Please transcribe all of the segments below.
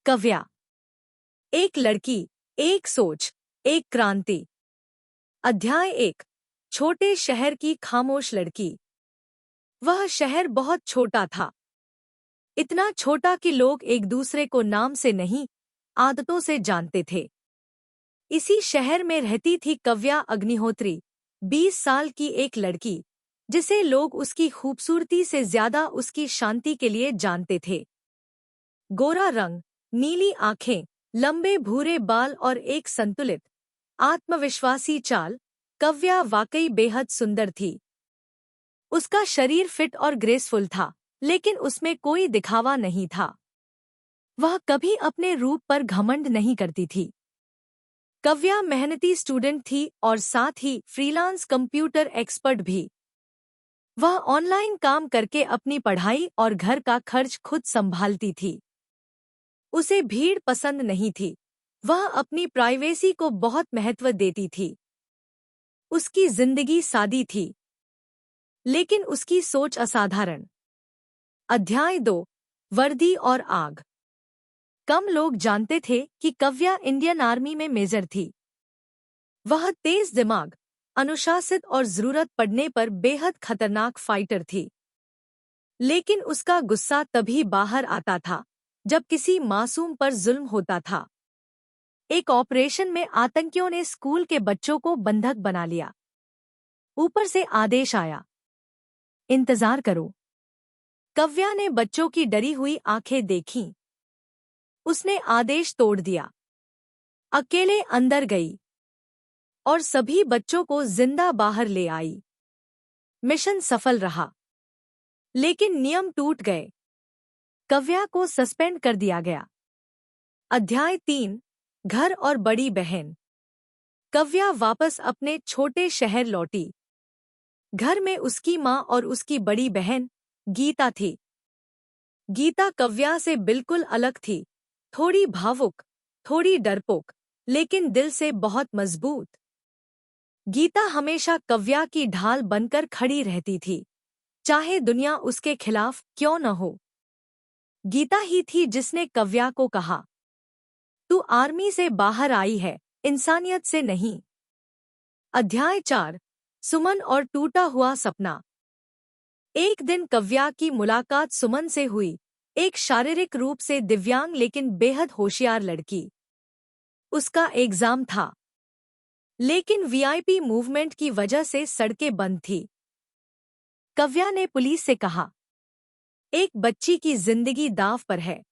कव्या। एक लड़की, एक सोच, एक क्रांति। अध्याय 1। छोटे शहर की खामोश लड़की। वह शहर बहुत छोटा था। इतना छोटा कि लोग एक दूसरे को नाम से नहीं, आदतों से जानते थे। इसी शहर में रहती थी कव्या अग्निहोत्री, 20 साल की एक लड़की, जिसे लोग उसकी खूबसूरती से ज्यादा उसकी शांति के लिए जानते थे। गोरा रंग, नीली आंखें, लंबे भूरे बाल और एक संतुलित, आत्मविश्वासी चाल, कव्या वाकई बेहद सुंदर थी। उसका शरीर फिट और ग्रेसफुल था, लेकिन उसमें कोई दिखावा नहीं था। वह कभी अपने रूप पर घमंड नहीं करती थी। कव्या मेहनती स्टूडेंट थी और साथ ही फ्रीलांस कंप्यूटर एक्सपर्ट भी। वह ऑनलाइन काम करके अपनी पढ़ाई और घर का खर्च खुद संभालती थी। उसे भीड़ पसंद नहीं थी। वह अपनी प्राइवेसी को बहुत महत्व देती थी। उसकी जिंदगी सादी थी, लेकिन उसकी सोच असाधारण। अध्याय 2। वर्दी और आग। कम लोग जानते थे कि कव्या इंडियन आर्मी में मेजर थी। वह तेज दिमाग, अनुशासित और जरूरत पड़ने पर बेहद खतरनाक फाइटर थी। लेकिन उसका गुस्सा तभी बाहर आता था जब किसी मासूम पर जुल्म होता था। एक ऑपरेशन में आतंकियों ने स्कूल के बच्चों को बंधक बना लिया। ऊपर से आदेश आया, इंतजार करो। कव्या ने बच्चों की डरी हुई आंखें देखीं। उसने आदेश तोड़ दिया, अकेले अंदर गई और सभी बच्चों को जिंदा बाहर ले आई। मिशन सफल रहा, लेकिन नियम टूट गए। कव्या को सस्पेंड कर दिया गया। अध्याय 3। घर और बड़ी बहन। कव्या वापस अपने छोटे शहर लौटी। घर में उसकी माँ और उसकी बड़ी बहन गीता थी। गीता कव्या से बिल्कुल अलग थी, थोड़ी भावुक, थोड़ी डरपोक, लेकिन दिल से बहुत मजबूत। गीता हमेशा कव्या की ढाल बनकर खड़ी रहती थी, चाहे दुनिया उसके खिलाफ क्यों न हो। गीता ही थी जिसने कव्या को कहा, तू आर्मी से बाहर आई है, इंसानियत से नहीं। अध्याय 4। सुमन और टूटा हुआ सपना। एक दिन कव्या की मुलाकात सुमन से हुई, एक शारीरिक रूप से दिव्यांग लेकिन बेहद होशियार लड़की। उसका एग्जाम था, लेकिन वीआईपी मूवमेंट की वजह से सड़कें बंद थी। कव्या ने पुलिस से कहा, एक बच्ची की जिंदगी दांव पर है।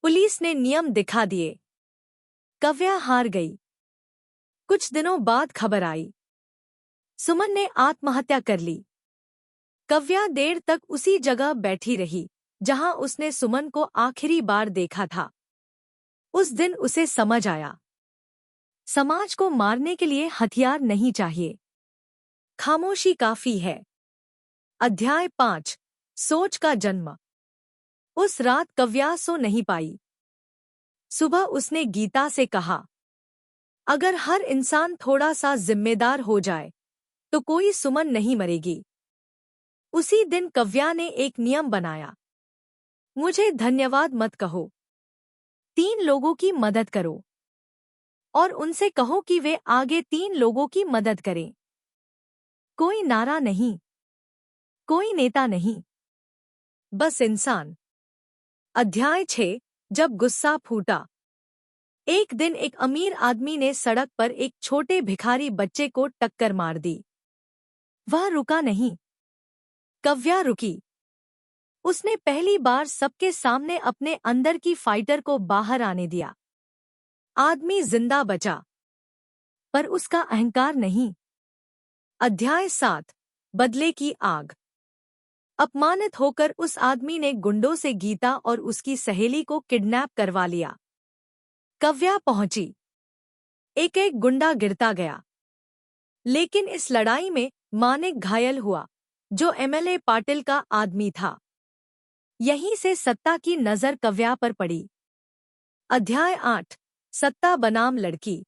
पुलिस ने नियम दिखा दिए। कव्या हार गई। कुछ दिनों बाद खबर आई, सुमन ने आत्महत्या कर ली। कव्या देर तक उसी जगह बैठी रही जहां उसने सुमन को आखिरी बार देखा था। उस दिन उसे समझ आया, समाज को मारने के लिए हथियार नहीं चाहिए, खामोशी काफी है। अध्याय 5। सोच का जन्म। उस रात कव्या सो नहीं पाई। सुबह उसने गीता से कहा, अगर हर इंसान थोड़ा सा जिम्मेदार हो जाए तो कोई सुमन नहीं मरेगी। उसी दिन कव्या ने एक नियम बनाया, मुझे धन्यवाद मत कहो, 3 लोगों की मदद करो और उनसे कहो कि वे आगे 3 लोगों की मदद करें। कोई नारा नहीं, कोई नेता नहीं, बस इंसान। अध्याय 6। जब गुस्सा फूटा। एक दिन एक अमीर आदमी ने सड़क पर एक छोटे भिखारी बच्चे को टक्कर मार दी। वह रुका नहीं। कव्या रुकी। उसने पहली बार सबके सामने अपने अंदर की फाइटर को बाहर आने दिया। आदमी जिंदा बचा, पर उसका अहंकार नहीं। अध्याय 7। बदले की आग। अपमानित होकर उस आदमी ने गुंडों से गीता और उसकी सहेली को किडनैप करवा लिया। कव्या पहुंची। एक एक गुंडा गिरता गया, लेकिन इस लड़ाई में मानिक घायल हुआ, जो एमएलए पाटिल का आदमी था। यहीं से सत्ता की नजर कव्या पर पड़ी। अध्याय 8। सत्ता बनाम लड़की।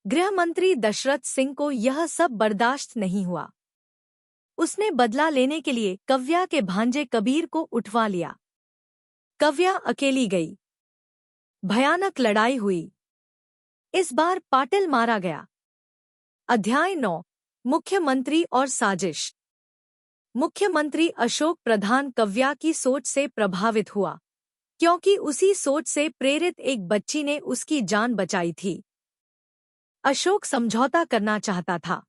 गृह मंत्री दशरथ सिंह को यह सब बर्दाश्त नहीं हुआ। उसने बदला लेने के लिए कव्या के भांजे कबीर को उठवा लिया। कव्या अकेली गई। भयानक लड़ाई हुई। इस बार पाटिल मारा गया। अध्याय 9 मुख्यमंत्री और साजिश। मुख्यमंत्री अशोक प्रधान कव्या की सोच से प्रभावित हुआ, क्योंकि उसी सोच से प्रेरित एक बच्ची ने उसकी जान बचाई थी। अशोक समझौता करना चाहता था,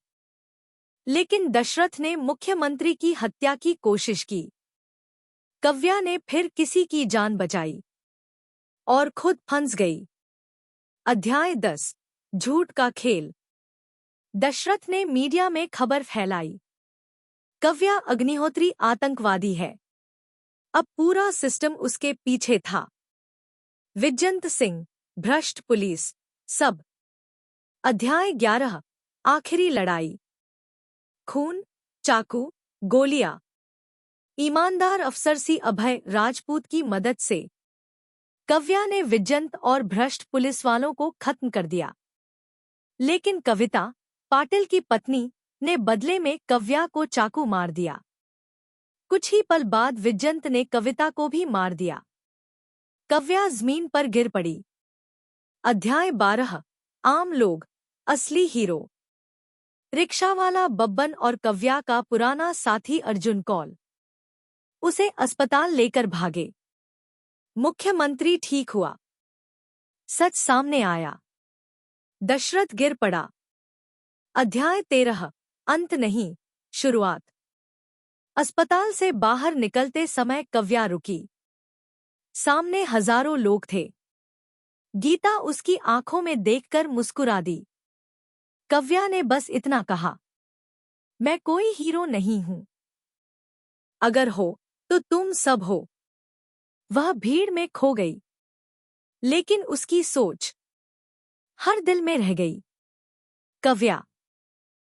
लेकिन दशरथ ने मुख्यमंत्री की हत्या की कोशिश की। कव्या ने फिर किसी की जान बचाई और खुद फंस गई। अध्याय 10 झूठ का खेल। दशरथ ने मीडिया में खबर फैलाई, कव्या अग्निहोत्री आतंकवादी है। अब पूरा सिस्टम उसके पीछे था। विजयंत सिंह, भ्रष्ट पुलिस, सब। अध्याय 11 आखिरी लड़ाई। खून, चाकू, गोलियां। ईमानदार अफसर सी अभय राजपूत की मदद से कव्या ने विजयंत और भ्रष्ट पुलिस वालों को खत्म कर दिया। लेकिन कविता, पाटिल की पत्नी, ने बदले में कव्या को चाकू मार दिया। कुछ ही पल बाद विजयंत ने कविता को भी मार दिया। कव्या जमीन पर गिर पड़ी। अध्याय 12 आम लोग, असली हीरो। रिक्शावाला बब्बन और कव्या का पुराना साथी अर्जुन कौल उसे अस्पताल लेकर भागे। मुख्यमंत्री ठीक हुआ। सच सामने आया। दशरथ गिर पड़ा। अध्याय 13 अंत नहीं, शुरुआत। अस्पताल से बाहर निकलते समय कव्या रुकी। सामने हजारों लोग थे। गीता उसकी आंखों में देखकर मुस्कुरा दी। कव्या ने बस इतना कहा, मैं कोई हीरो नहीं हूं। अगर हो तो तुम सब हो। वह भीड़ में खो गई, लेकिन उसकी सोच हर दिल में रह गई। कव्या।